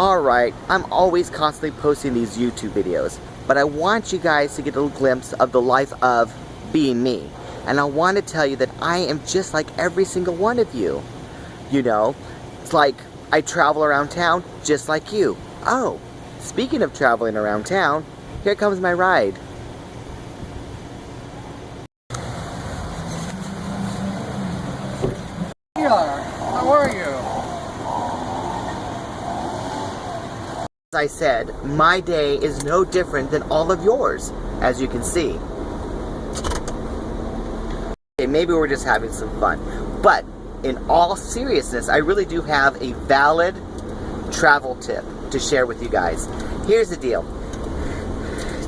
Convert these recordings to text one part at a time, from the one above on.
Alright, I'm always constantly posting these YouTube videos, but I want you guys to get a little glimpse of the life of being me. And I want to tell you that I am just like every single one of you. You know, it's like I travel around town just like you. Oh, speaking of traveling around town, here comes my ride. How are you? As I said, my day is no different than all of yours, as you can see. Okay, maybe we're just having some fun, but in all seriousness, I really do have a valid travel tip to share with you guys. Here's the deal.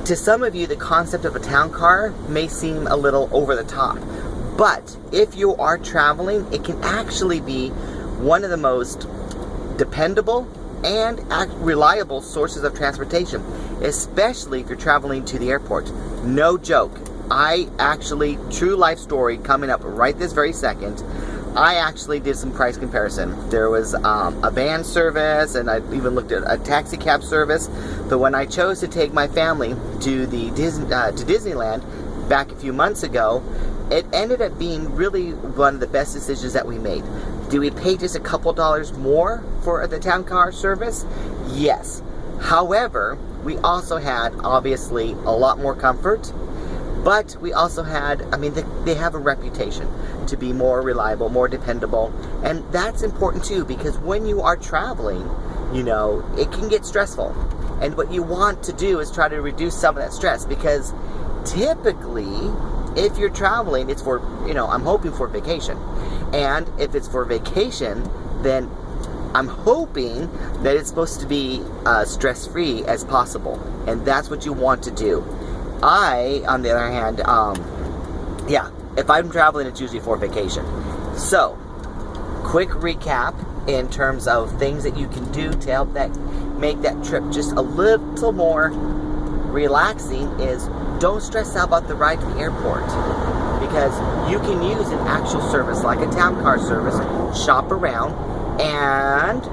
To some of you, the concept of a town car may seem a little over the top, but if you are traveling, it can actually be one of the most dependable and reliable sources of transportation, especially if you're traveling to the airport. No joke. I actually, true life story coming up right this very second, I actually did some price comparison. There was a van service, and I even looked at a taxi cab service. But when I chose to take my family to the Disneyland back a few months ago, it ended up being really one of the best decisions that we made. Do we pay just a couple dollars more for the town car service? Yes. However, we also had, obviously, a lot more comfort, but we also had, I mean, they have a reputation to be more reliable, more dependable, and that's important too, because when you are traveling, you know, it can get stressful. And what you want to do is try to reduce some of that stress, because typically, if you're traveling, it's for, you know, I'm hoping for vacation. And if it's for vacation, then I'm hoping that it's supposed to be stress-free as possible. And that's what you want to do. I, on the other hand, yeah, if I'm traveling, it's usually for vacation. So, quick recap in terms of things that you can do to help make that trip just a little more relaxing is don't stress out about the ride to the airport, because you can use an actual service like a town car service, shop around, and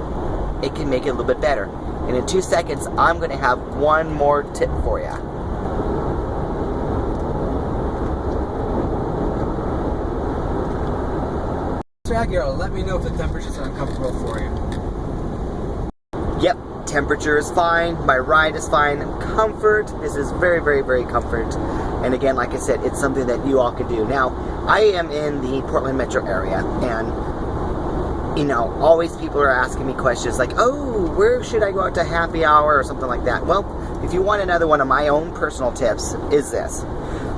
it can make it a little bit better. And in 2 seconds, I'm going to have one more tip for you. Dragula, let me know if the temperatures are uncomfortable for you. Yep, temperature is fine, my ride is fine, comfort, this is very, very, very comfort. And again, like I said, it's something that you all can do. Now, I am in the Portland metro area, and, you know, always people are asking me questions like, oh, where should I go out to happy hour or something like that. Well, if you want another one of my own personal tips, is this.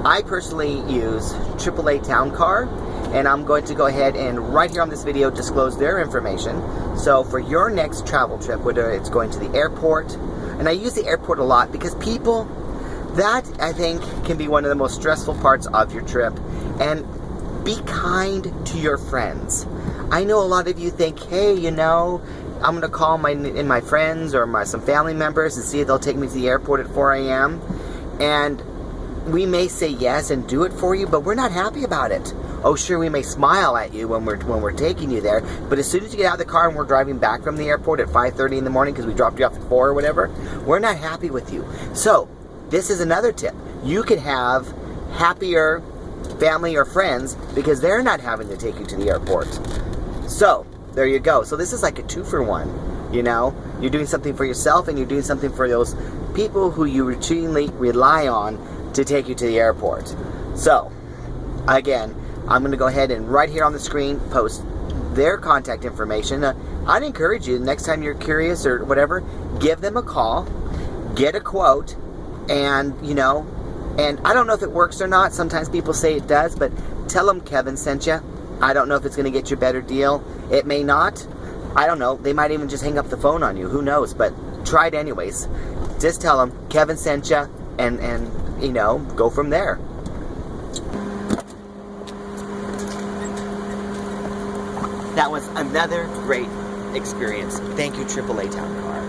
I personally use Aaa Town Car, and I'm going to go ahead and right here on this video disclose their information. So for your next travel trip, whether it's going to the airport, and I use the airport a lot because people, that I think can be one of the most stressful parts of your trip. And be kind to your friends. I know a lot of you think, hey, you know, I'm going to call my friends or some family members and see if they'll take me to the airport at 4 a.m. And we may say yes and do it for you, but we're not happy about it. Oh, sure, we may smile at you when we're taking you there, but as soon as you get out of the car and we're driving back from the airport at 5:30 in the morning because we dropped you off at 4 or whatever, we're not happy with you. So, this is another tip. You can have happier family or friends because they're not having to take you to the airport. So, there you go. So this is like a 2-for-1, you know? You're doing something for yourself and you're doing something for those people who you routinely rely on to take you to the airport. So, again, I'm going to go ahead and right here on the screen post their contact information. I'd encourage you, next time you're curious or whatever, give them a call, get a quote, and, you know, and I don't know if it works or not. Sometimes people say it does, but tell them Kevin sent you. I don't know if it's going to get you a better deal. It may not. I don't know. They might even just hang up the phone on you. Who knows? But try it anyways. Just tell them Kevin sent you, and you know, go from there. That was another great experience. Thank you, Aaa Town Car.